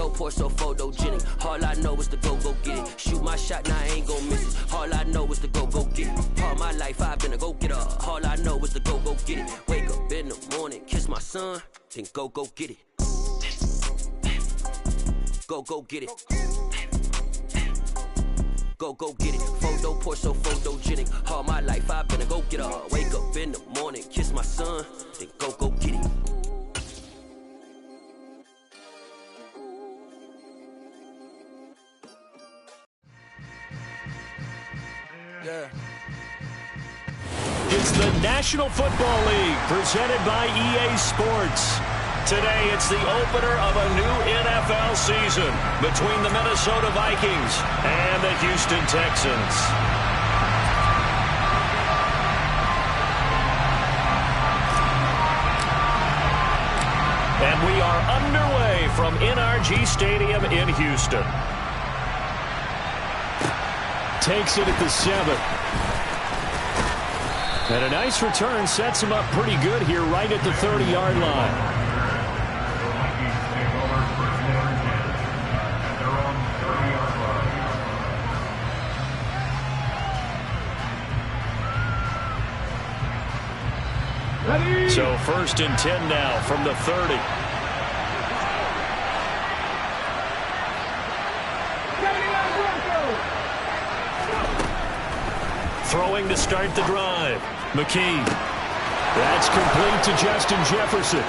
Photo poor, so photogenic. All I know is to go get it. Shoot my shot, now I ain't gon' miss it. All I know is to go get it. All my life I've been a go-getter. All I know is to go get it. Wake up in the morning, kiss my son, then go get it. Go get it. Go get it. Photo poor, so photogenic. All my life I've been a go-getter. Wake up in the morning, kiss my son, then go get it. Yeah. It's the National Football League presented by EA Sports. Today, it's the opener of a new NFL season between the Minnesota Vikings and the Houston Texans. And we are underway from NRG Stadium in Houston. Takes it at the 7. And a nice return sets him up pretty good here right at the 30-yard line. So 1st and 10 now from the 30. Throwing to start the drive. McKee. That's complete to Justin Jefferson.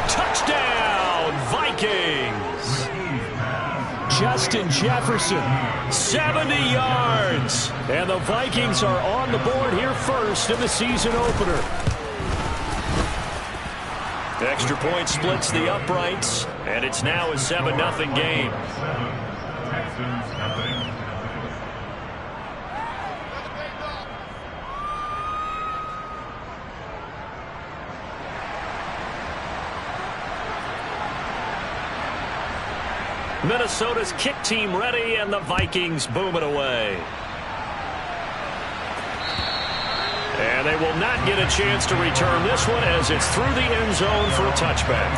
Touchdown, Vikings! Justin Jefferson, 70 yards. And the Vikings are on the board here first in the season opener. Extra point splits the uprights, and it's now a 7-0 game. Minnesota's kick team ready, and the Vikings boom it away. And they will not get a chance to return this one as it's through the end zone for a touchback.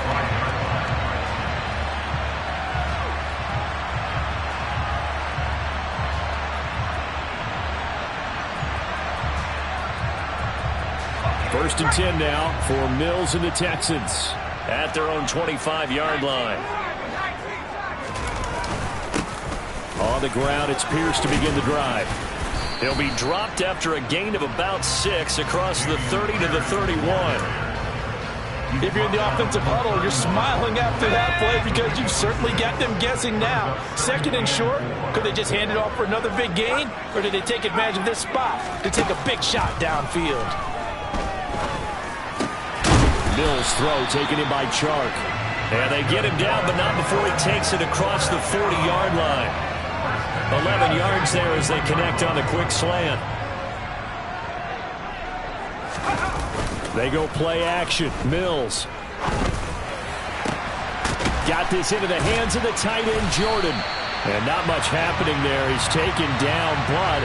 First and 10 now for Mills and the Texans at their own 25-yard line. On the ground, it's Pierce to begin the drive. He'll be dropped after a gain of about 6 across the 30 to the 31. If you're in the offensive huddle, you're smiling after that play because you've certainly got them guessing now. 2nd and short, could they just hand it off for another big gain? Or did they take advantage of this spot to take a big shot downfield? Mills' throw taken in by Chark. And they get him down, but not before he takes it across the 40-yard line. 11 yards there as they connect on the quick slant. They go play action. Mills. Got this into the hands of the tight end, Jordan. And not much happening there. He's taken down, but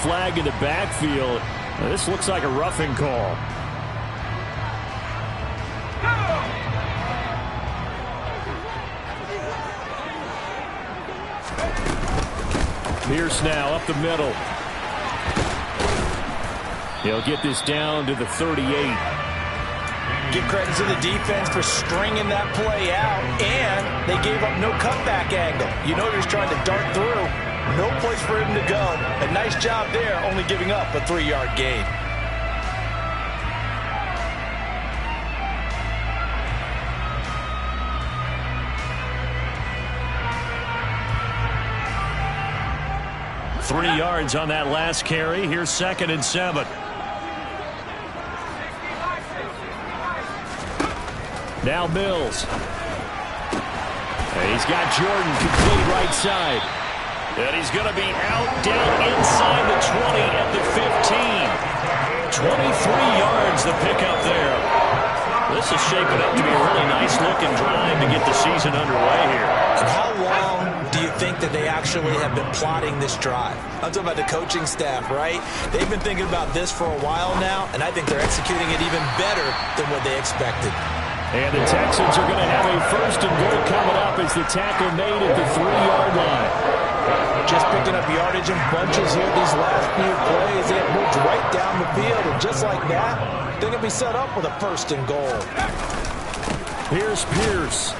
flag in the backfield. This looks like a roughing call. Pierce now up the middle. He'll get this down to the 38. Give credit to the defense for stringing that play out, and they gave up no cutback angle. You know he's trying to dart through. No place for him to go. A nice job there, only giving up a 3-yard gain. 3 yards on that last carry. Here's 2nd and 7. Now Mills. He's got Jordan complete right side. And he's going to be out down inside the 20 at the 15. 23 yards the pickup there. This is shaping up to be a really nice-looking drive to get the season underway here. And how long do you think that they actually have been plotting this drive? I'm talking about the coaching staff, right? They've been thinking about this for a while now, and I think they're executing it even better than what they expected. And the Texans are going to have a 1st and goal coming up as the tackle made at the 3-yard line. Just picking up yardage in bunches here these last few plays. They have moved right down the field, and just like that, they're going to be set up with a 1st and goal. Here's Pierce.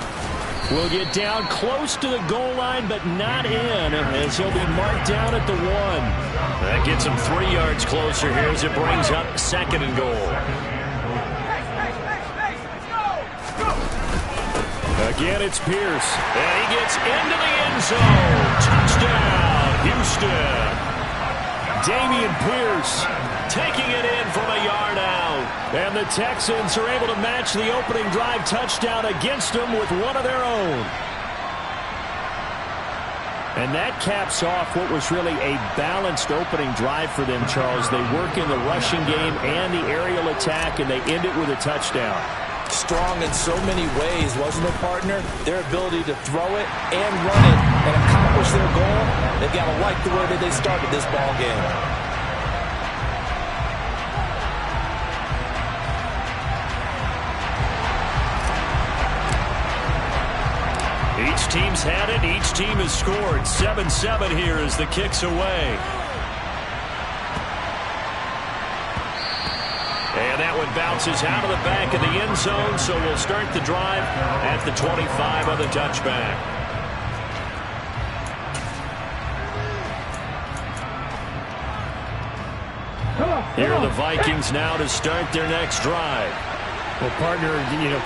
Will get down close to the goal line, but not in, as he'll be marked down at the 1. That gets him 3 yards closer here as it brings up 2nd and goal. Again, it's Pierce. And he gets into the end zone. Touchdown, Houston. Dameon Pierce taking it in from a yard out. And the Texans are able to match the opening drive touchdown against them with one of their own. And that caps off what was really a balanced opening drive for them, Charles. They work in the rushing game and the aerial attack, and they end it with a touchdown. Strong in so many ways, wasn't it, partner? Their ability to throw it and run it and accomplish their goal, they've got to like the way that they started this ball game. Each team's had it. Each team has scored. 7-7 here as the kick's away. And that one bounces out of the back of the end zone, so we'll start the drive at the 25 on the touchback. Here are the Vikings now to start their next drive. Well, partner,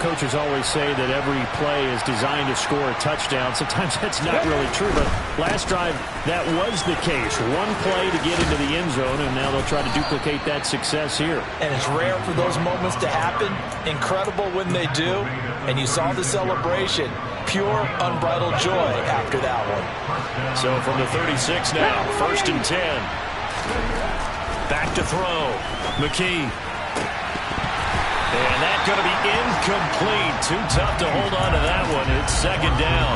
coaches always say that every play is designed to score a touchdown. Sometimes that's not really true, but last drive, that was the case. One play to get into the end zone, and now they'll try to duplicate that success here. And it's rare for those moments to happen. Incredible when they do. And you saw the celebration. Pure, unbridled joy after that one. So from the 36 now, 1st and 10. Back to throw. McKee. And that's going to be incomplete. Too tough to hold on to that one. It's 2nd down.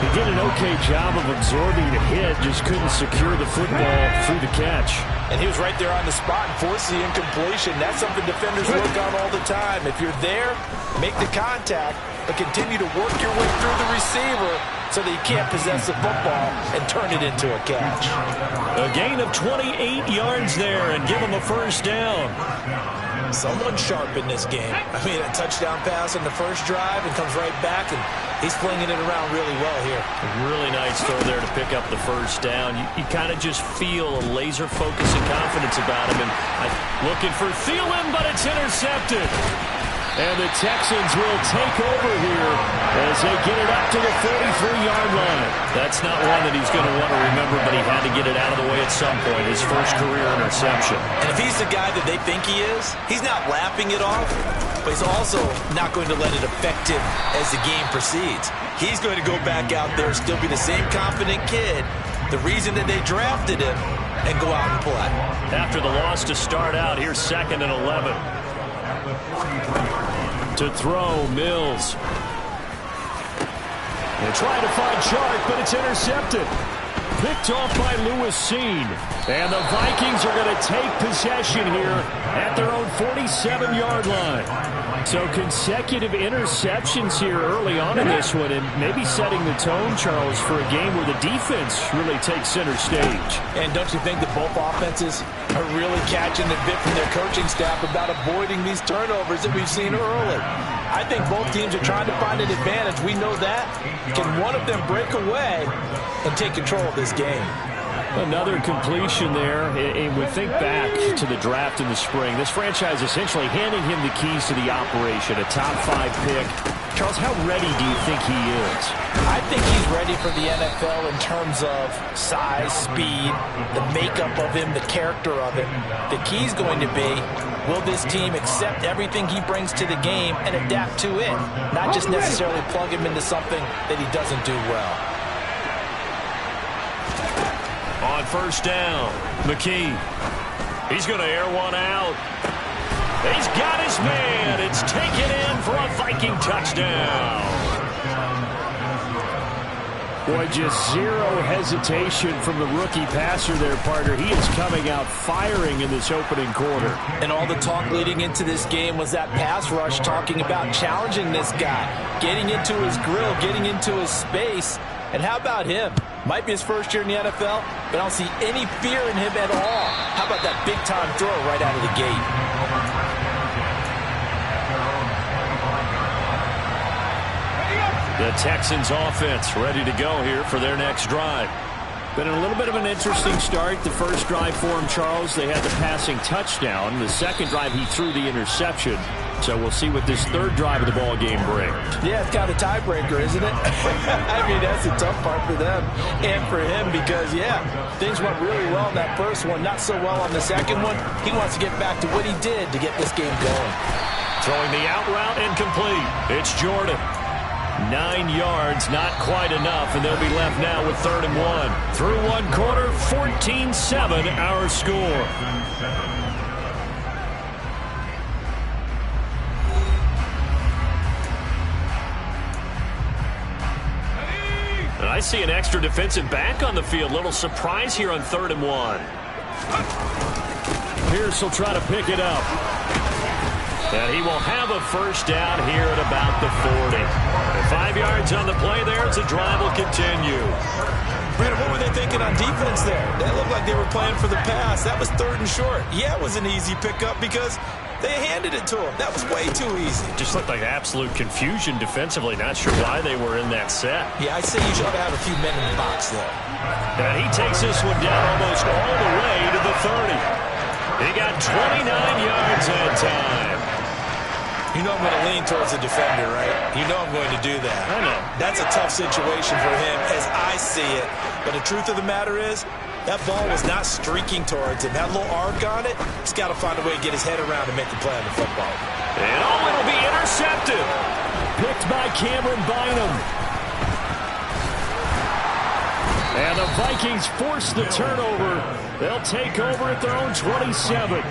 He did an okay job of absorbing the hit, just couldn't secure the football through the catch. And he was right there on the spot and forced the incompletion. That's something defenders work on all the time. If you're there, make the contact, but continue to work your way through the receiver so that you can't possess the football and turn it into a catch. A gain of 28 yards there and give him a 1st down. Someone sharp in this game. I mean, a touchdown pass on the first drive and comes right back, and he's flinging it around really well here. A really nice throw there to pick up the 1st down. You kind of just feel a laser focus and confidence about him. And looking for Thielen, but it's intercepted. And the Texans will take over here as they get it up to the 43-yard line. That's not one that he's going to want to remember, but he had to get it out of the way at some point. His first career interception. And if he's the guy that they think he is, he's not laughing it off, but he's also not going to let it affect him as the game proceeds. He's going to go back out there, still be the same confident kid, the reason that they drafted him, and go out and play. After the loss to start out, here's 2nd and 11. To throw, Mills. They're trying to find Chark, but it's intercepted. Picked off by Lewis Cine. And the Vikings are going to take possession here at their own 47-yard line. So consecutive interceptions here early on in this one, and maybe setting the tone, Charles, for a game where the defense really takes center stage. And don't you think that both offenses are really catching the bit from their coaching staff about avoiding these turnovers that we've seen early? I think both teams are trying to find an advantage. We know that. Can one of them break away and take control of this game? Another completion there, and we think back to the draft in the spring. This franchise essentially handing him the keys to the operation, a top-5 pick. Charles, how ready do you think he is? I think he's ready for the NFL in terms of size, speed, the makeup of him, the character of him. The key's going to be, will this team accept everything he brings to the game and adapt to it? Not just necessarily plug him into something that he doesn't do well. On first down, McKee. He's going to air one out. He's got his man. It's taken in for a Viking touchdown. Boy, just zero hesitation from the rookie passer there, partner. He is coming out firing in this opening quarter. And all the talk leading into this game was that pass rush, talking about challenging this guy, getting into his grill, getting into his space. And how about him? Might be his first year in the NFL, but I don't see any fear in him at all. How about that big-time throw right out of the gate? The Texans offense ready to go here for their next drive. Been a little bit of an interesting start. The first drive for him, Charles, they had the passing touchdown. The second drive, he threw the interception. So we'll see what this third drive of the ball game brings. Yeah, it's kind of a tiebreaker, isn't it? I mean, that's the tough part for them and for him because, yeah, things went really well in that first one, not so well on the second one. He wants to get back to what he did to get this game going. Throwing the out route incomplete. It's Jordan. 9 yards, not quite enough, and they'll be left now with 3rd and 1. Through one quarter, 14-7 our score. And I see an extra defensive back on the field. Little surprise here on 3rd and 1. Pierce will try to pick it up. And he will have a first down here at about the 40. And 5 yards on the play there as the drive will continue. Brandon, what were they thinking on defense there? That looked like they were playing for the pass. That was 3rd and short. Yeah, it was an easy pickup because they handed it to him. That was way too easy. Just looked like absolute confusion defensively. Not sure why they were in that set. Yeah, I'd say you should have a few men in the box there. And he takes this one down almost all the way to the 30. He got 29 yards that time. You know I'm going to lean towards the defender, right? You know I'm going to do that. I know. That's a tough situation for him as I see it. But the truth of the matter is, that ball was not streaking towards him. That little arc on it, he's got to find a way to get his head around and make the play on the football. And it'll be intercepted. Picked by Cameron Bynum. And the Vikings force the turnover. They'll take over at their own 27.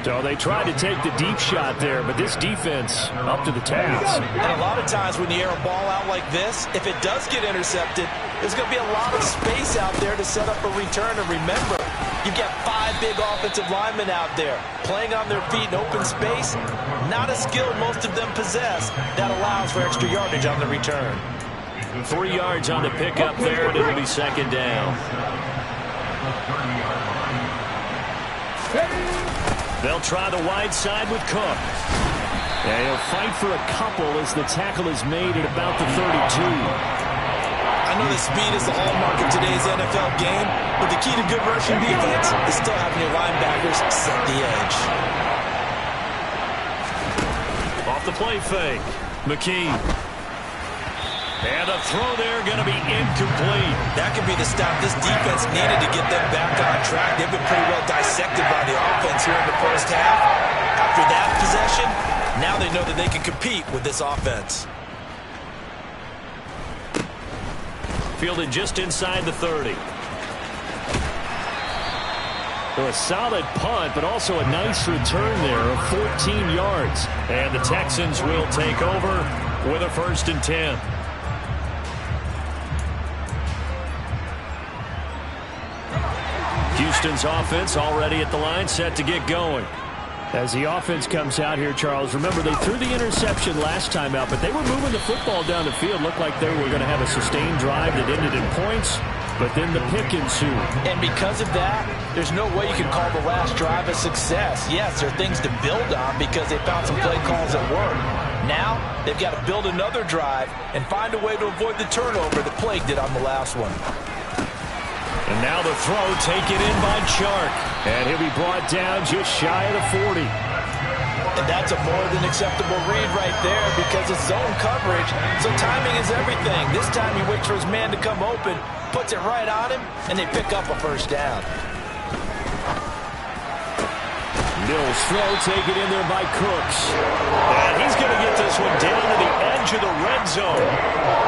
So they tried to take the deep shot there, but this defense up to the task. And a lot of times when you air a ball out like this, if it does get intercepted, there's going to be a lot of space out there to set up a return. And remember, you've got 5 big offensive linemen out there playing on their feet in open space. Not a skill most of them possess that allows for extra yardage on the return. 3 yards on the pickup there, and it'll be 2nd down. They'll try the wide side with Cook. And he'll fight for a couple as the tackle is made at about the 32. I know that speed is the hallmark of today's NFL game, but the key to good rushing defense is still having your linebackers set the edge. Off the play fake. McKee. And a throw there going to be incomplete. That could be the stop this defense needed to get them back on track. They've been pretty well dissected by the offense here in the first half. After that possession, now they know that they can compete with this offense. Fielded just inside the 30. So a solid punt, but also a nice return there of 14 yards. And the Texans will take over with a 1st and 10. Houston's offense already at the line, set to get going. As the offense comes out here, Charles, remember they threw the interception last time out, but they were moving the football down the field. Looked like they were going to have a sustained drive that ended in points, but then the pick ensued. And because of that, there's no way you can call the last drive a success. Yes, there are things to build on because they found some play calls that work. Now, they've got to build another drive and find a way to avoid the turnover that plagued it on the last one. And now the throw taken in by Chark. And he'll be brought down just shy of the 40. And that's a more than acceptable read right there because it's zone coverage, so timing is everything. This time he waits for his man to come open, puts it right on him, and they pick up a first down. Mills throw taken in there by Cooks. And he's going to get this one down to the edge of the red zone.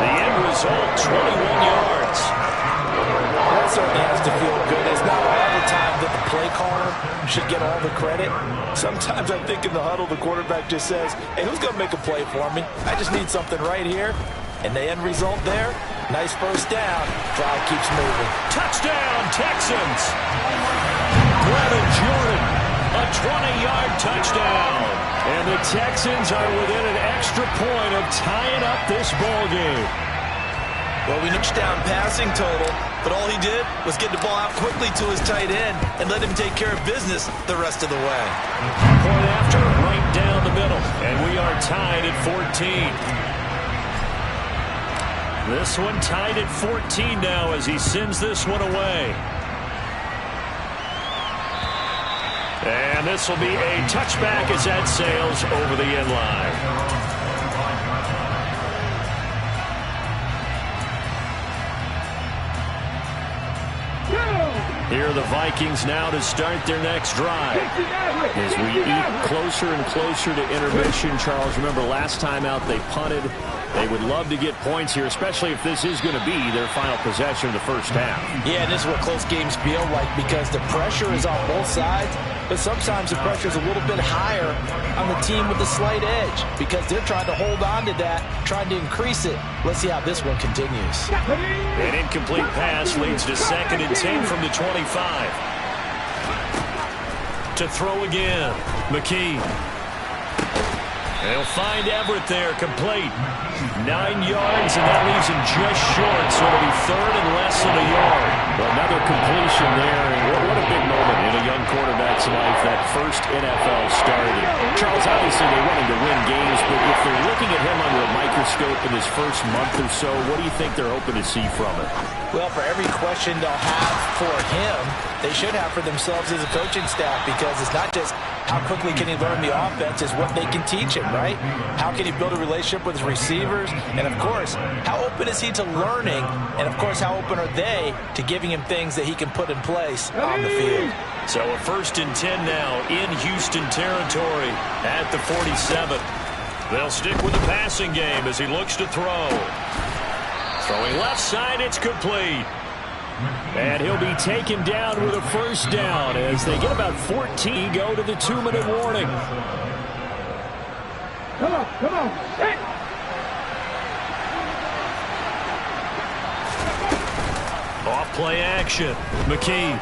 The end result, 21 yards. That certainly has to feel good. It's not all the time that the play caller should get all the credit. Sometimes I think in the huddle, the quarterback just says, hey, who's going to make a play for me? I just need something right here. And the end result there, nice first down. Drive keeps moving. Touchdown, Texans. Brevin Jordan, a 20-yard touchdown. And the Texans are within an extra point of tying up this ball game. Well, we notched down passing total, but all he did was get the ball out quickly to his tight end and let him take care of business the rest of the way. Point after, right down the middle, and we are tied at 14. This one tied at 14 now as he sends this one away. And this will be a touchback as that sails over the end line. Here are the Vikings now to start their next drive. As we eat closer and closer to intermission, Charles, remember last time out they punted. They would love to get points here, especially if this is going to be their final possession of the first half. Yeah, and this is what close games feel like because the pressure is on both sides, but sometimes the pressure is a little bit higher on the team with the slight edge because they're trying to hold on to that, trying to increase it. Let's see how this one continues. An incomplete pass leads to 2nd and 10 from the 25. To throw again, McKee. They'll find Everett there, complete. 9 yards, and that leaves him just short, so it'll be 3rd and less than a yard. Well, another completion there, and what a big moment in a young quarterback's life, that first NFL start. Charles, obviously they wanted to win games, but if they're looking at him under a microscope in his first month or so, what do you think they're hoping to see from it? Well, for every question they'll have for him, they should have for themselves as a coaching staff because it's not just how quickly can he learn the offense, is what they can teach him, right? How can he build a relationship with his receivers? And, of course, how open is he to learning? And, of course, how open are they to giving him things that he can put in place on the field? So a 1st and 10 now in Houston territory at the 47. They'll stick with the passing game as he looks to throw. Throwing left side, it's complete. And he'll be taken down with a first down as they get about 14, go to the 2-minute warning. Come on. Hey. Off play action, McKee.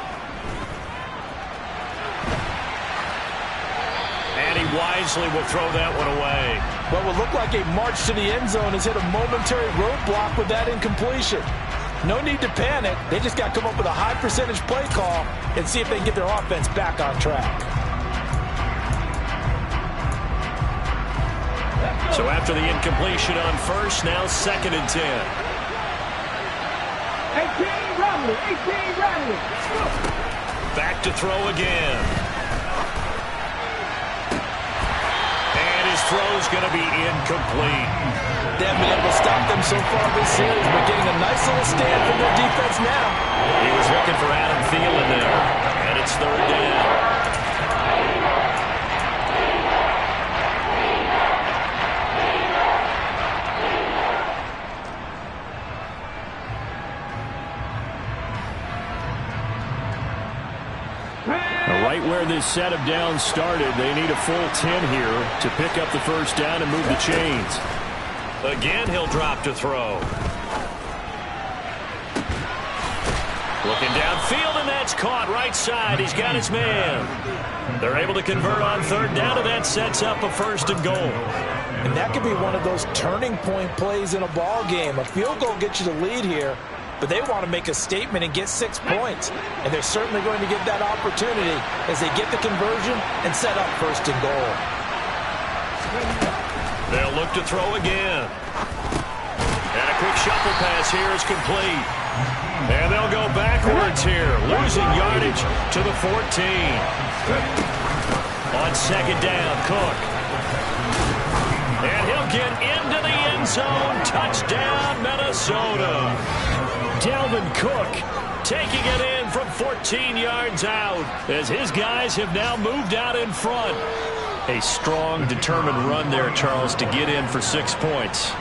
And he wisely will throw that one away. What will look like a march to the end zone has hit a momentary roadblock with that incompletion. No need to panic. They just got to come up with a high percentage play call and see if they can get their offense back on track. So after the incompletion on first, now 2nd and 10. 18 Romney. Back to throw again. And his throw's going to be incomplete. They haven't been able to stop them so far this series, but getting a nice little stand from their defense now. He was looking for Adam Thielen there, and it's 3rd down. Right where this set of downs started, they need a full 10 here to pick up the first down and move the chains. Again, he'll drop to throw. Looking downfield, and that's caught right side. He's got his man. They're able to convert on 3rd down, and that sets up a 1st and goal. And that could be one of those turning point plays in a ball game. A field goal gets you the lead here, but they want to make a statement and get 6 points. And they're certainly going to get that opportunity as they get the conversion and set up 1st and goal. They'll look to throw again. And quick shuffle pass here is complete. And they'll go backwards here, losing yardage to the 14. On second down, Cook. And he'll get into the end zone. Touchdown, Minnesota. Dalvin Cook taking it in from 14 yards out as his guys have now moved out in front. A strong, determined run there, Charles, to get in for 6 points.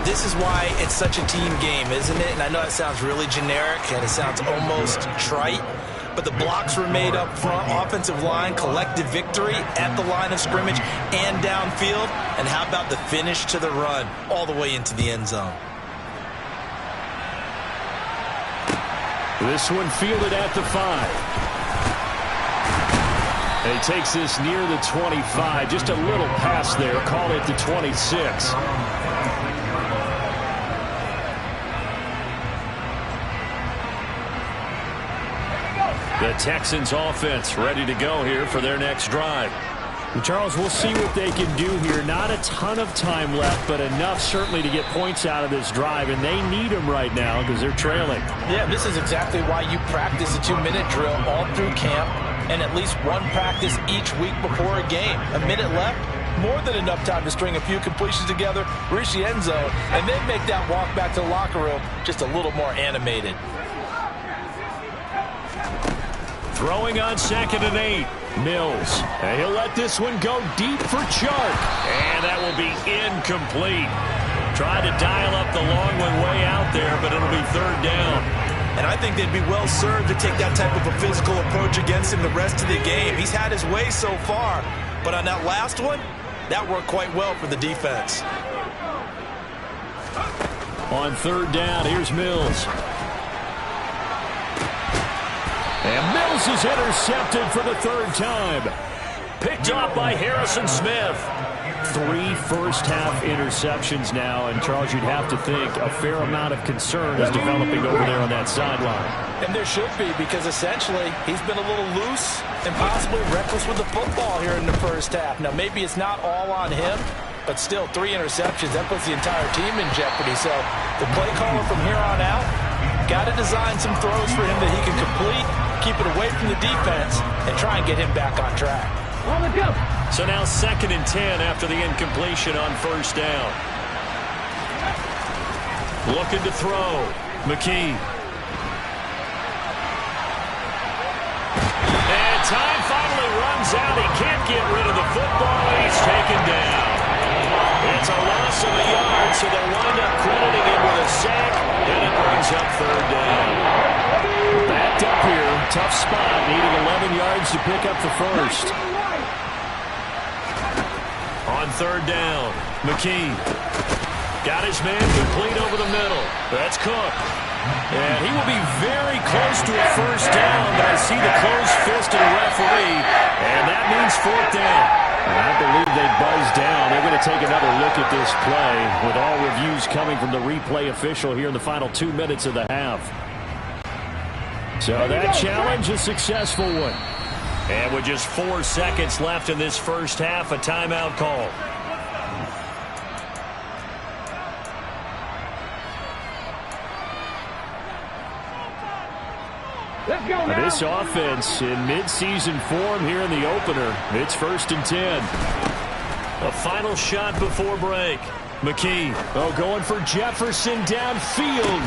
This is why it's such a team game, isn't it? And I know it sounds really generic and it sounds almost trite, but the blocks were made up front, offensive line, collective victory at the line of scrimmage and downfield. And how about the finish to the run all the way into the end zone? This one fielded at the 5. And he takes this near the 25. Just a little pass there. Call it the 26. The Texans offense ready to go here for their next drive. And Charles, we'll see what they can do here. Not a ton of time left, but enough certainly to get points out of this drive, and they need them right now because they're trailing. Yeah, this is exactly why you practice a 2-minute drill all through camp and at least one practice each week before a game. A minute left, more than enough time to string a few completions together, reach the end zone, and then make that walk back to the locker room just a little more animated. Throwing on 2nd and 8. Mills. And he'll let this one go deep for Chark. And that will be incomplete. Tried to dial up the long one way out there, but it'll be 3rd down. And I think they'd be well served to take that type of a physical approach against him the rest of the game. He's had his way so far, but on that last one, that worked quite well for the defense. On 3rd down, here's Mills. And Mills is intercepted for the 3rd time. Picked off by Harrison Smith. 3 first-half interceptions now, and Charles, you'd have to think a fair amount of concern is developing over there on that sideline. And there should be, because essentially he's been a little loose and possibly reckless with the football here in the first half. Now, maybe it's not all on him, but still 3 interceptions. That puts the entire team in jeopardy. So the play caller from here on out got to design some throws for him that he can complete, keep it away from the defense, and try and get him back on track. On the go. So now 2nd and 10 after the incompletion on 1st down. Looking to throw. McKee. And time finally runs out. He can't get rid of the football. He's taken down. It's a loss of a yard, so they'll wind up crediting him with a sack, and it brings up 3rd down. Backed up here. Tough spot. Needing 11 yards to pick up the first. On 3rd down, McKee got his man complete over the middle. That's Cook. And he will be very close to a first down, but I see the closed fist of the referee, and that means 4th down. And I believe they buzzed down. They're going to take another look at this play with all reviews coming from the replay official here in the final 2 minutes of the half. So that challenge, a successful one. And with just 4 seconds left in this first half, a timeout call. Let's go now. This offense in midseason form here in the opener. It's 1st and 10. A final shot before break. McKee. Oh, going for Jefferson downfield.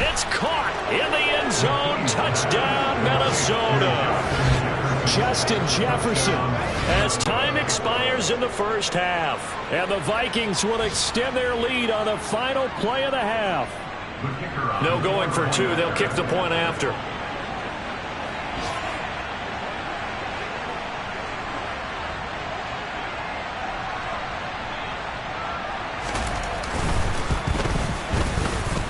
It's caught in the end zone. Touchdown, Minnesota. Justin Jefferson. As time expires in the first half. And the Vikings will extend their lead on the final play of the half. No going for 2. They'll kick the point after.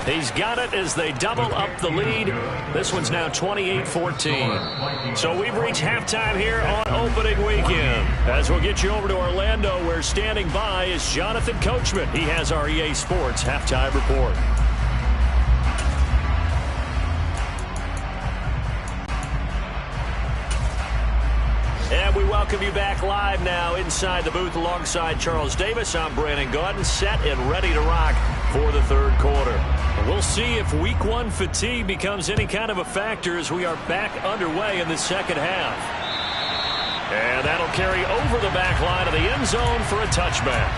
He's got it as they double up the lead. This one's now 28-14. So we've reached halftime here on opening weekend. As we'll get you over to Orlando, where standing by is Jonathan Coachman. He has our EA Sports halftime report. And we welcome welcome you back live now inside the booth alongside Charles Davis. I'm Brandon Gaudin, set and ready to rock for the third quarter. And we'll see if week one fatigue becomes any kind of a factor as we are back underway in the second half. And that'll carry over the back line of the end zone for a touchback.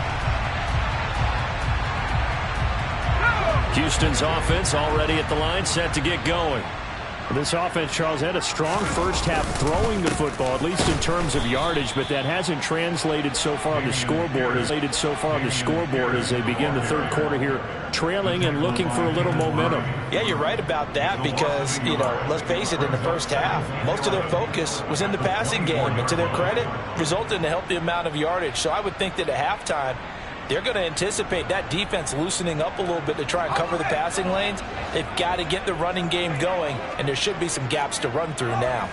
Houston's offense already at the line, set to get going. This offense, Charles, had a strong first half throwing the football, at least in terms of yardage, but that hasn't translated so far on the scoreboard as they begin the third quarter here, trailing and looking for a little momentum. Yeah, you're right about that because, let's face it, in the first half, most of their focus was in the passing game, and to their credit, resulted in a healthy amount of yardage. So I would think that at halftime, they're going to anticipate that defense loosening up a little bit to try and cover the passing lanes. They've got to get the running game going, and there should be some gaps to run through now.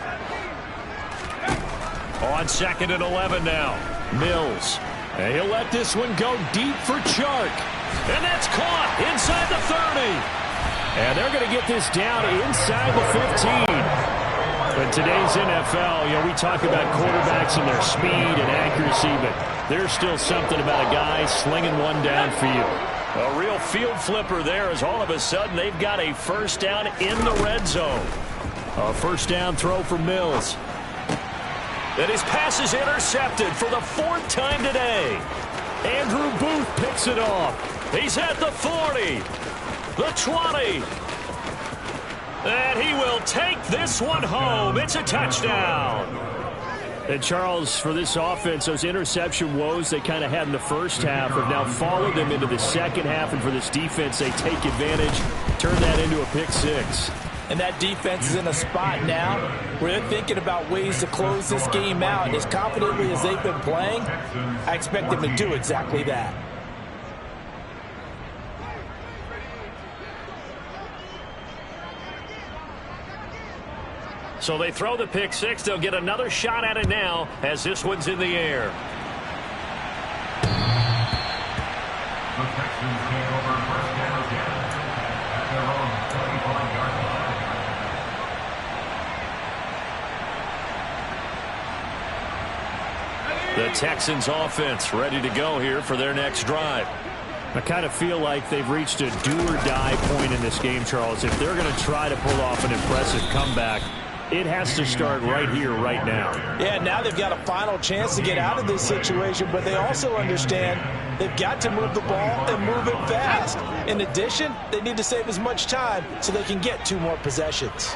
On 2nd and 11 now, Mills. And he'll let this one go deep for Chark. And that's caught inside the 30. And they're going to get this down inside the 15. In today's NFL, we talk about quarterbacks and their speed and accuracy, but there's still something about a guy slinging one downfield. A real field flipper there as all of a sudden they've got a first down in the red zone. A first down throw for Mills. And his pass is intercepted for the 4th time today. Andrew Booth picks it off. He's at the 40, the 20. And he will take this one home. It's a touchdown. And Charles, for this offense, those interception woes they kind of had in the first half have now followed them into the second half. And for this defense, they take advantage, turn that into a pick six. And that defense is in a spot now where they're thinking about ways to close this game out. And as confidently as they've been playing, I expect them to do exactly that. So they throw the pick six. They'll get another shot at it now as this one's in the air. The Texans take over first down again at their own 25-yard line. The Texans offense ready to go here for their next drive. I kind of feel like they've reached a do-or-die point in this game, Charles. If they're going to try to pull off an impressive comeback, it has to start right here, right now. Yeah, now they've got a final chance to get out of this situation, but they also understand they've got to move the ball and move it fast. In addition, they need to save as much time so they can get 2 more possessions.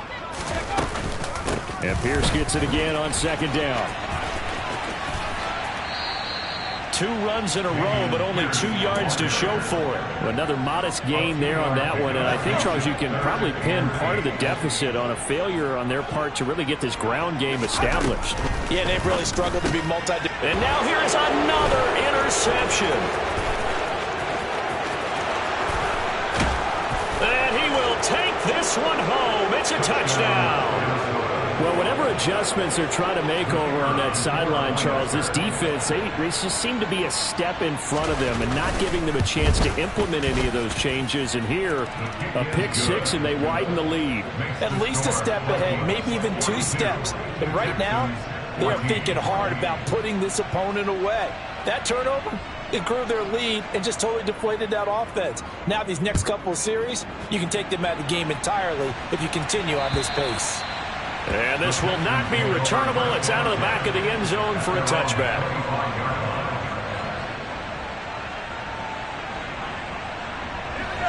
And Pierce gets it again on 2nd down. 2 runs in a row, but only 2 yards to show for it. Another modest gain there on that one, and I think, Charles, you can probably pin part of the deficit on a failure on their part to really get this ground game established. Yeah, they've really struggled to be And now here's another interception. And he will take this one home. It's a touchdown. Well, whatever adjustments they're trying to make over on that sideline, Charles, this defense, they just seem to be a step in front of them and not giving them a chance to implement any of those changes. And here, a pick six, and they widen the lead. At least a step ahead, maybe even 2 steps. And right now, they're thinking hard about putting this opponent away. That turnover, it grew their lead and just totally deflated that offense. Now these next couple of series, you can take them out of the game entirely if you continue on this pace. And this will not be returnable. It's out of the back of the end zone for a touchback.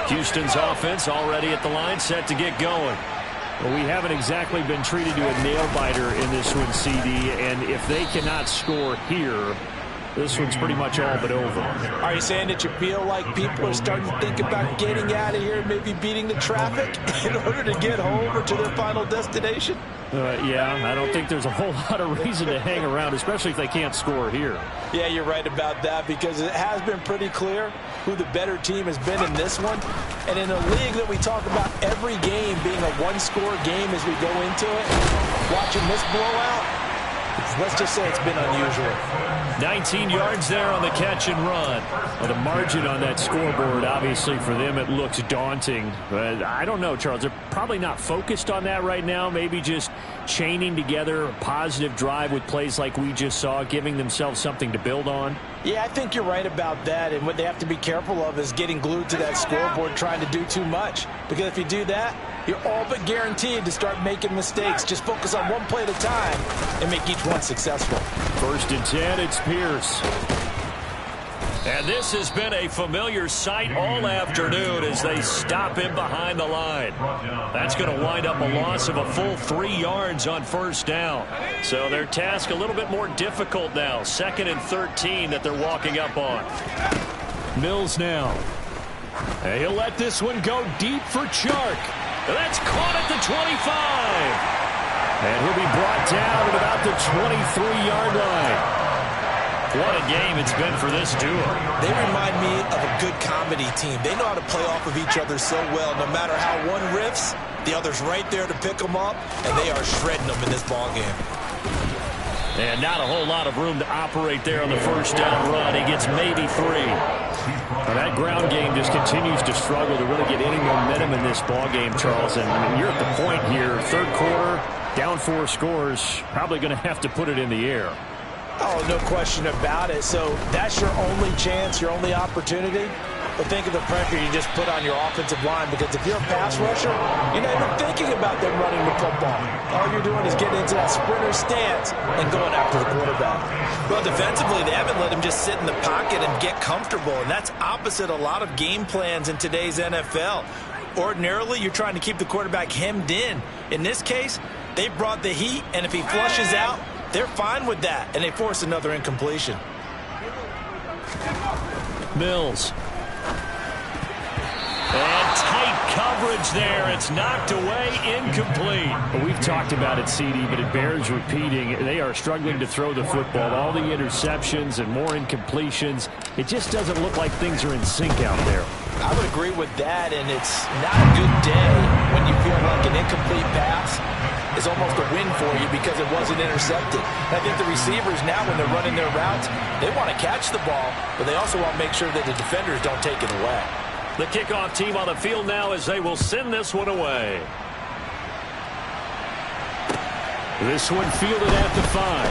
Houston's offense already at the line, set to get going. Well, we haven't exactly been treated to a nail-biter in this one, CD, and if they cannot score here, this one's pretty much all but over. Are you saying that you feel like people are starting to think about getting out of here, maybe beating the traffic in order to get home or to their final destination? Yeah, I don't think there's a whole lot of reason to hang around, especially if they can't score here. Yeah, you're right about that because it has been pretty clear who the better team has been in this one. And in a league that we talk about every game being a one-score game as we go into it, watching this blowout, it's Let's just say it's been unusual. 19 yards there on the catch and run. Well, the margin on that scoreboard, obviously, for them, it looks daunting. But I don't know, Charles. They're probably not focused on that right now. Maybe just chaining together a positive drive with plays like we just saw, giving themselves something to build on. Yeah, I think you're right about that. And what they have to be careful of is getting glued to that scoreboard trying to do too much. Because if you do that, you're all but guaranteed to start making mistakes. Just focus on one play at a time and make each one successful. 1st and 10, it's Pierce. And this has been a familiar sight all afternoon as they stop him behind the line. That's going to wind up a loss of a full 3 yards on 1st down. So their task a little bit more difficult now. 2nd and 13 that they're walking up on. Mills now. And he'll let this one go deep for Chark. That's caught at the 25. And he'll be brought down at about the 23-yard line. What a game it's been for this duo. They remind me of a good comedy team. They know how to play off of each other so well. No matter how one riffs, the other's right there to pick them up, and they are shredding them in this ballgame. And not a whole lot of room to operate there on the 1st down run. He gets maybe 3. Well, that ground game just continues to struggle to really get any momentum in this ballgame, Charles. And I mean, you're at the point here, 3rd quarter, down 4 scores, probably going to have to put it in the air. Oh, no question about it. So that's your only chance, your only opportunity. But think of the pressure you just put on your offensive line, because if you're a pass rusher, you're not even thinking about them running the football. All you're doing is getting into that sprinter stance and going after the quarterback. Well, defensively, they haven't let him just sit in the pocket and get comfortable, and that's opposite a lot of game plans in today's NFL. Ordinarily, you're trying to keep the quarterback hemmed in. In this case, they brought the heat, and if he flushes out, they're fine with that, and they force another incompletion. Mills. And tight coverage there. It's knocked away, incomplete. Well, we've talked about it, CD, but it bears repeating. They are struggling to throw the football. All the interceptions and more incompletions. It just doesn't look like things are in sync out there. I would agree with that, and it's not a good day when you feel like an incomplete pass is almost a win for you because it wasn't intercepted. And I think the receivers now, when they're running their routes, they want to catch the ball, but they also want to make sure that the defenders don't take it away. The kickoff team on the field now as they will send this one away. This one fielded at the 5.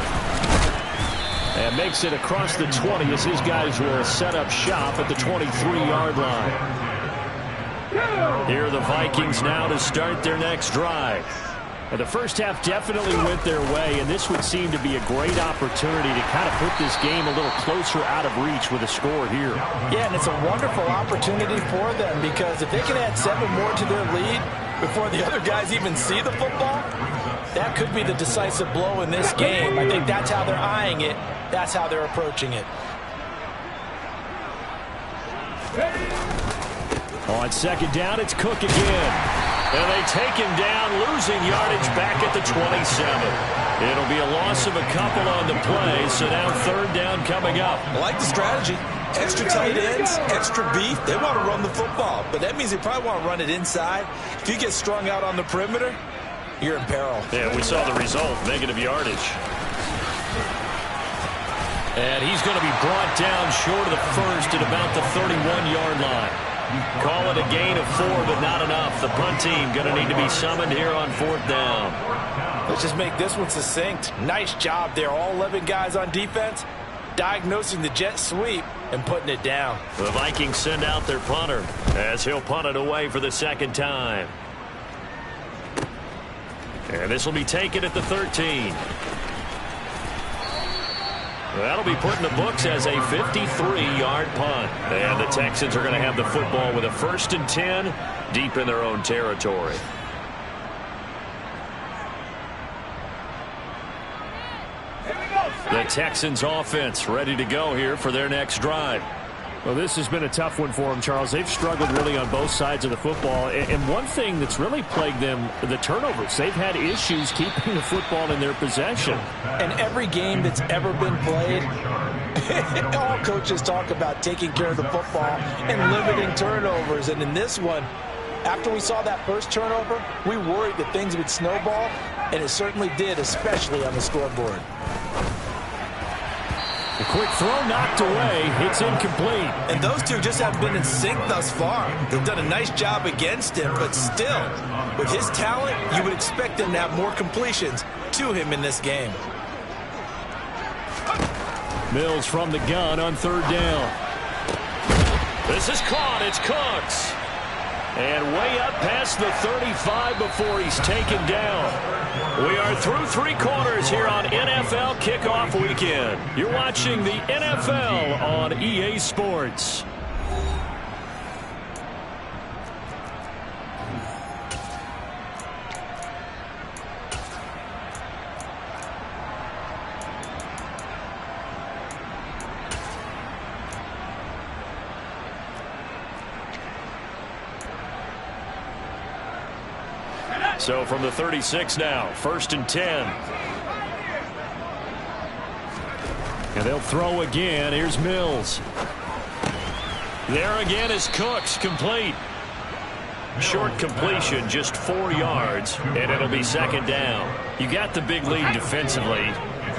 And makes it across the 20 as his guys will set up shop at the 23-yard line. Here are the Vikings now to start their next drive. The first half definitely went their way, and this would seem to be a great opportunity to kind of put this game a little closer out of reach with a score here. Yeah, and it's a wonderful opportunity for them, because if they can add 7 more to their lead before the other guys even see the football, that could be the decisive blow in this game. I think that's how they're eyeing it. That's how they're approaching it. On 2nd down, it's Cook again. And they take him down, losing yardage back at the 27. It'll be a loss of a couple on the play, so now 3rd down coming up. I like the strategy. Extra tight ends, extra beef. They want to run the football, but that means they probably want to run it inside. If you get strung out on the perimeter, you're in peril. Yeah, we saw the result, negative yardage. And he's going to be brought down short of the 1st at about the 31-yard line. Call it a gain of 4, but not enough. The punt team going to need to be summoned here on 4th down. Let's just make this one succinct. Nice job there. All 11 guys on defense diagnosing the jet sweep and putting it down. The Vikings send out their punter as he'll punt it away for the 2nd time. And this will be taken at the 13. That'll be put in the books as a 53-yard punt. And the Texans are going to have the football with a 1st and 10 deep in their own territory. The Texans offense ready to go here for their next drive. Well, this has been a tough one for them, Charles. They've struggled really on both sides of the football. And one thing that's really plagued them, the turnovers. They've had issues keeping the football in their possession. And every game that's ever been played, all coaches talk about taking care of the football and limiting turnovers. And in this one, after we saw that first turnover, we worried that things would snowball, and it certainly did, especially on the scoreboard. A quick throw knocked away. It's incomplete. And those two just haven't been in sync thus far. They've done a nice job against him, but still, with his talent, you would expect him to have more completions to him in this game. Mills from the gun on third down. This is caught. It's Cooks. And way up past the 35 before he's taken down. We are through three quarters here on NFL Kickoff Weekend. You're watching the NFL on EA Sports. So from the 36 now, 1st and 10. And they'll throw again. Here's Mills. There again is Cooks, complete. Short completion, just 4 yards, and it'll be 2nd down. You got the big lead defensively.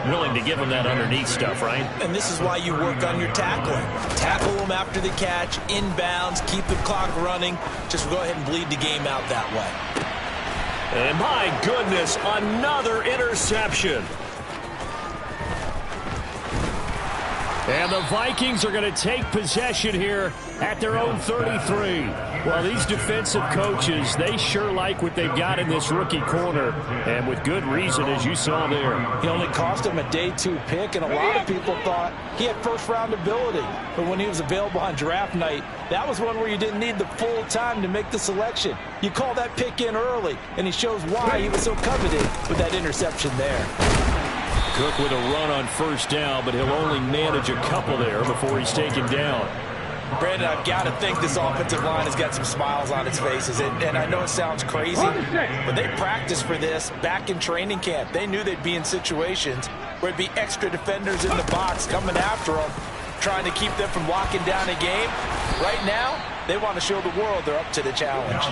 Willing to give them that underneath stuff, right? And this is why you work on your tackling. Tackle them after the catch, inbounds, keep the clock running. Just go ahead and bleed the game out that way. And my goodness, another interception. And the Vikings are going to take possession here at their own 33. Well, these defensive coaches, they sure like what they've got in this rookie corner. And with good reason, as you saw there. He only cost him a day 2 pick, and a lot of people thought he had first-round ability. But when he was available on draft night, that was one where you didn't need the full time to make the selection. You call that pick in early, and he shows why he was so coveted with that interception there. Cook with a run on 1st down, but he'll only manage a couple there before he's taken down. Brandon, I've got to think this offensive line has got some smiles on its faces. And I know it sounds crazy, but they practiced for this back in training camp. They knew they'd be in situations where it'd be extra defenders in the box coming after them, trying to keep them from locking down a game. Right now, they want to show the world they're up to the challenge.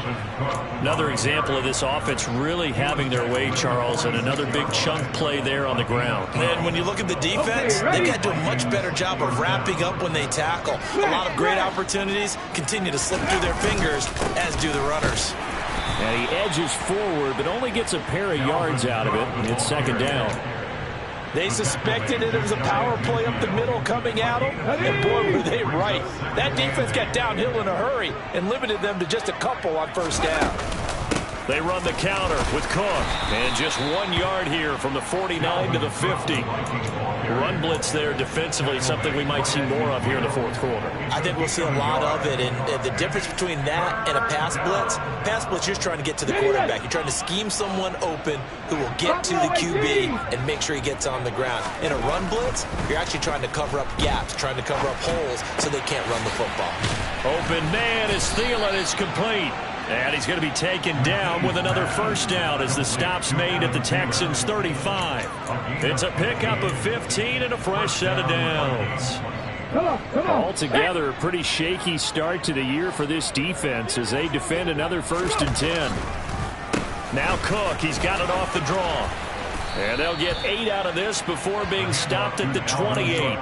Another example of this offense really having their way, Charles, and another big chunk play there on the ground. And when you look at the defense, they've got to do a much better job of wrapping up when they tackle. A lot of great opportunities continue to slip through their fingers, as do the runners. And he edges forward, but only gets a pair of yards out of it, and it's 2nd down. They suspected it was a power play up the middle coming at them, and boy, were they right. That defense got downhill in a hurry and limited them to just a couple on 1st down. They run the counter with Cook, and just 1 yard here from the 49 to the 50. Run blitz there defensively, something we might see more of here in the 4th quarter. I think we'll see a lot of it, and the difference between that and a pass blitz, you're just trying to get to the quarterback. You're trying to scheme someone open who will get to the QB and make sure he gets on the ground. In a run blitz, you're actually trying to cover up gaps, trying to cover up holes so they can't run the football. Open man is Thielen. It's complete. And he's going to be taken down with another 1st down as the stop's made at the Texans' 35. It's a pickup of 15 and a fresh set of downs. Altogether, a pretty shaky start to the year for this defense as they defend another 1st and 10. Now Cook, he's got it off the draw. And they'll get 8 out of this before being stopped at the 28.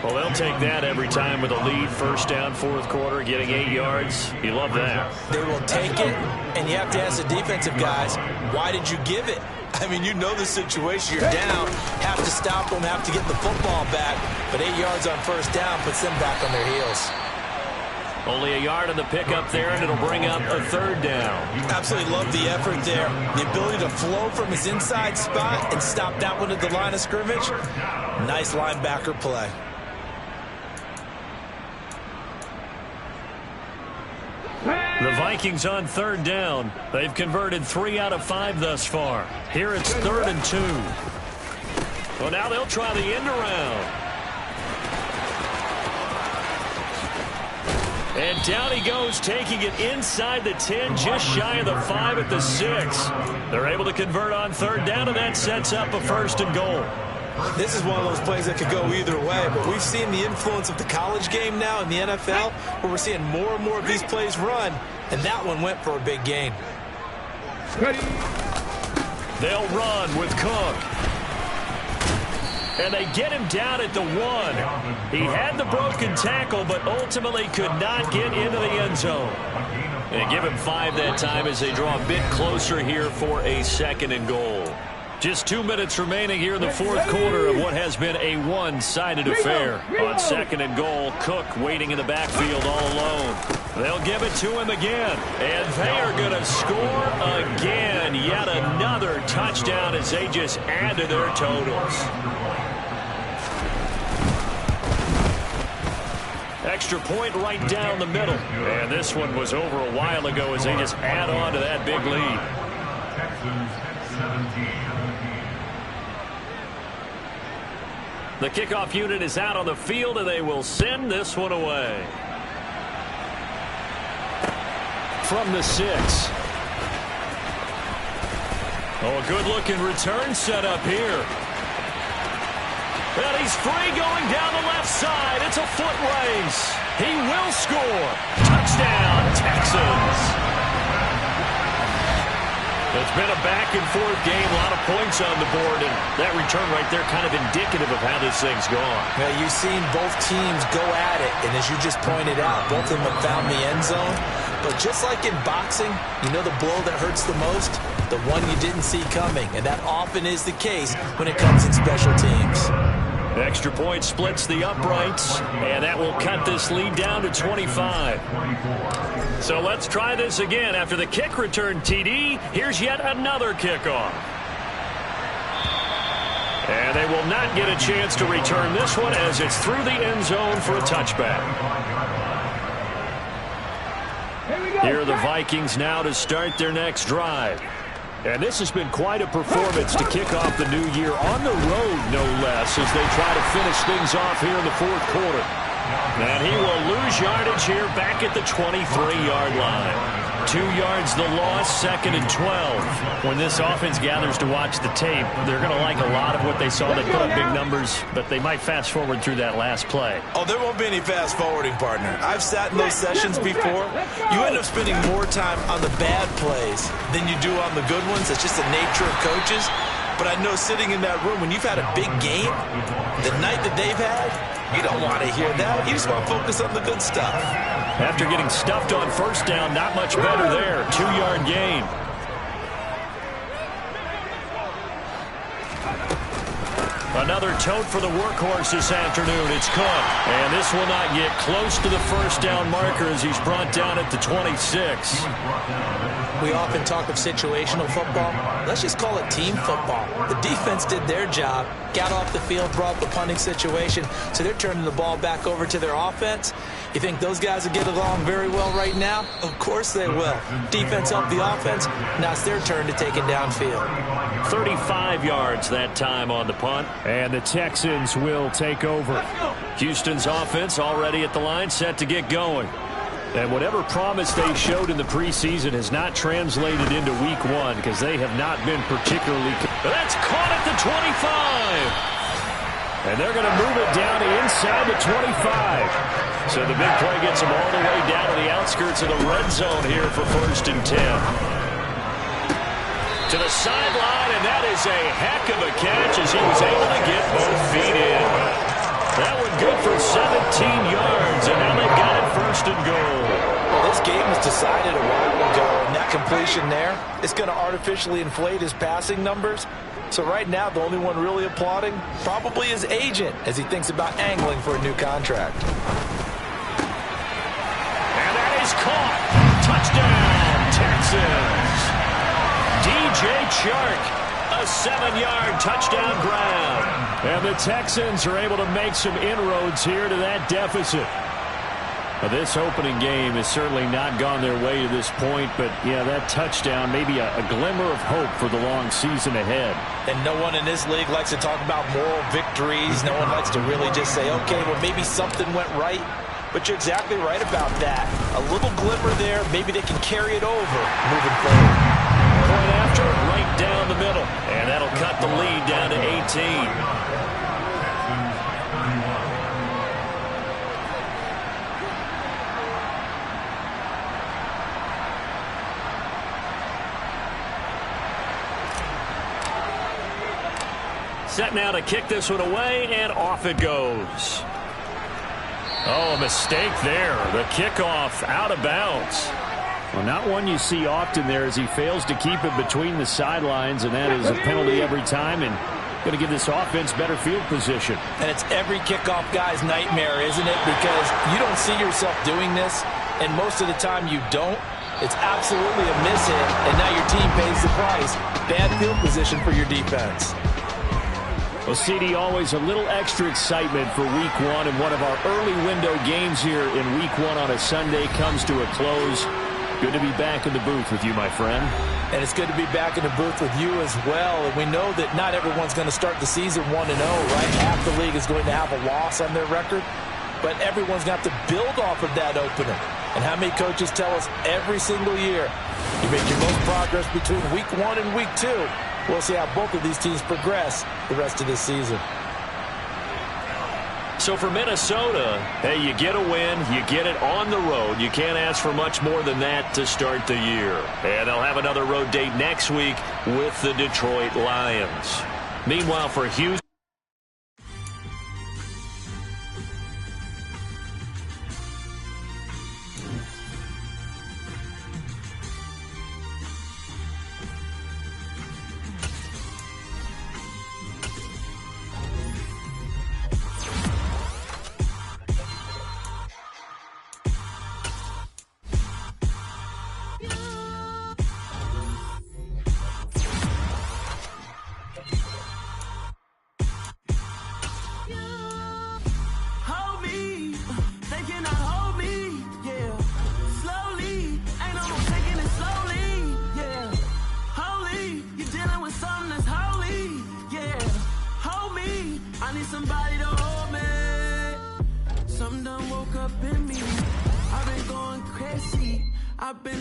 Well, they'll take that every time with a lead. 1st down, 4th quarter, getting 8 yards. You love that. They will take it, and you have to ask the defensive guys, why did you give it? I mean, you know the situation. You're down, have to stop them, have to get the football back. But 8 yards on 1st down puts them back on their heels. Only a yard on the pickup there, and it'll bring up a 3rd down. Absolutely love the effort there. The ability to flow from his inside spot and stop that one at the line of scrimmage. Nice linebacker play. The Vikings on 3rd down. They've converted 3 out of 5 thus far. Here it's 3rd and 2. Well, now they'll try the end around. And down he goes, taking it inside the 10, just shy of the 5 at the 6. They're able to convert on 3rd down, and that sets up a 1st and goal. This is one of those plays that could go either way, but we've seen the influence of the college game now in the NFL, where we're seeing more and more of these plays run, and that one went for a big gain. They'll run with Cook. And they get him down at the 1. He had the broken tackle, but ultimately could not get into the end zone. They give him 5 that time as they draw a bit closer here for a 2nd and goal. Just 2 minutes remaining here in the 4th quarter of what has been a one-sided affair. On 2nd and goal, Cook waiting in the backfield all alone. They'll give it to him again. And they are going to score again. Yet another touchdown as they just add to their totals. Extra point right down the middle. And this one was over a while ago as they just add on to that big lead. Texans 17. The kickoff unit is out on the field, and they will send this one away. From the 6. Oh, a good-looking return set up here. And he's free going down the left side. It's a foot race. He will score. Touchdown, Texans. It's been a back-and-forth game, a lot of points on the board, and that return right there kind of indicative of how this thing's gone. Yeah, you've seen both teams go at it, and as you just pointed out, both of them have found the end zone. But just like in boxing, you know the blow that hurts the most? The one you didn't see coming, and that often is the case when it comes in special teams. Extra point splits the uprights, and that will cut this lead down to 25. So let's try this again. After the kick return TD, here's yet another kickoff. And they will not get a chance to return this one as it's through the end zone for a touchback. Here are the Vikings now to start their next drive. And this has been quite a performance to kick off the new year on the road, no less, as they try to finish things off here in the 4th quarter. And he will lose yardage here back at the 23-yard line. 2 yards the loss, 2nd and 12. When this offense gathers to watch the tape, they're going to like a lot of what they saw. They put up big numbers, but they might fast forward through that last play. Oh, there won't be any fast forwarding, partner. I've sat in those sessions before. You end up spending more time on the bad plays than you do on the good ones. It's just the nature of coaches. But I know sitting in that room, when you've had a big game, the night that they've had, you don't want to hear that. You just want to focus on the good stuff. After getting stuffed on first down, not much better there. 2-yard gain. Another tote for the workhorse this afternoon. It's Cook. And this will not get close to the first down marker as he's brought down at the 26. We often talk of situational football. Let's just call it team football. The defense did their job, got off the field, brought the punting situation, so they're turning the ball back over to their offense. You think those guys will get along very well right now? Of course they will. Defense helped the offense. Now it's their turn to take it downfield. 35 yards that time on the punt. And the Texans will take over. Houston's offense already at the line, set to get going. And whatever promise they showed in the preseason has not translated into week 1 because they have not been particularly... That's caught at the 25. And they're going to move it down to inside the 25. So the big play gets them all the way down to the outskirts of the red zone here for 1st and 10. To the sideline, and that is a heck of a catch as he was able to get both feet in. That one good for 17 yards, and now they've got it 1st and goal. Well, this game was decided a while ago, and that completion there is going to artificially inflate his passing numbers. So right now, the only one really applauding probably his agent as he thinks about angling for a new contract. And that is caught. Touchdown, Texans. DJ Chark, a 7-yard touchdown grab. And the Texans are able to make some inroads here to that deficit. This opening game has certainly not gone their way to this point, but yeah, that touchdown, maybe a glimmer of hope for the long season ahead. And no one in this league likes to talk about moral victories. No one likes to really just say, okay, well, maybe something went right. But you're exactly right about that. A little glimmer there, maybe they can carry it over moving forward. Point after, right down the middle. And that'll cut the lead down to 18. Set now to kick this one away, and off it goes. Oh, a mistake there. The kickoff out of bounds. Well, not one you see often there as he fails to keep it between the sidelines, and that is a penalty every time, and going to give this offense better field position. And it's every kickoff guy's nightmare, isn't it? Because you don't see yourself doing this, and most of the time you don't. It's absolutely a miss hit, and now your team pays the price. Bad field position for your defense. Well, CD, always a little extra excitement for Week 1, and one of our early window games here in Week 1 on a Sunday comes to a close. Good to be back in the booth with you, my friend. And it's good to be back in the booth with you as well. And we know that not everyone's going to start the season 1-0, right? Half the league is going to have a loss on their record. But everyone's got to build off of that opener. And how many coaches tell us every single year, you make your most progress between Week 1 and Week 2. We'll see how both of these teams progress the rest of this season. So for Minnesota, hey, you get a win, you get it on the road. You can't ask for much more than that to start the year. And they'll have another road date next week with the Detroit Lions. Meanwhile, for Houston, somebody to hold me. Something done woke up in me. I've been going crazy. I've been